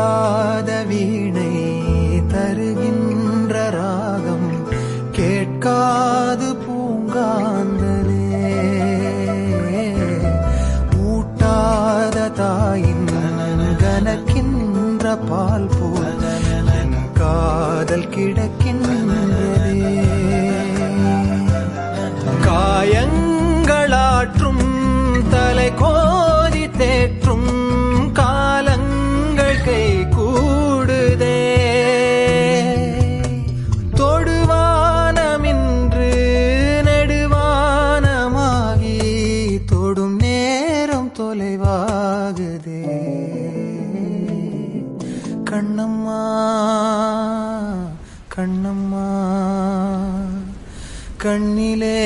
மீட்டாத வீணை தருகின்ற ராகம் கேட்காது பூங்காந்தலே ஊட்டாத தாயின் கனக்கின்ற பால் போல் என் காதல் கிடக்கின்றதே காயங்களாற்றும் தலை கோதி தேற்றும் காலங்கள் கை கூடுதே தொடுவானமின்று நெடுவானமாகி தொடும் நேரம் தொலைவாகுதே கண்ணம்மா கண்ணம்மா கண்ணிலே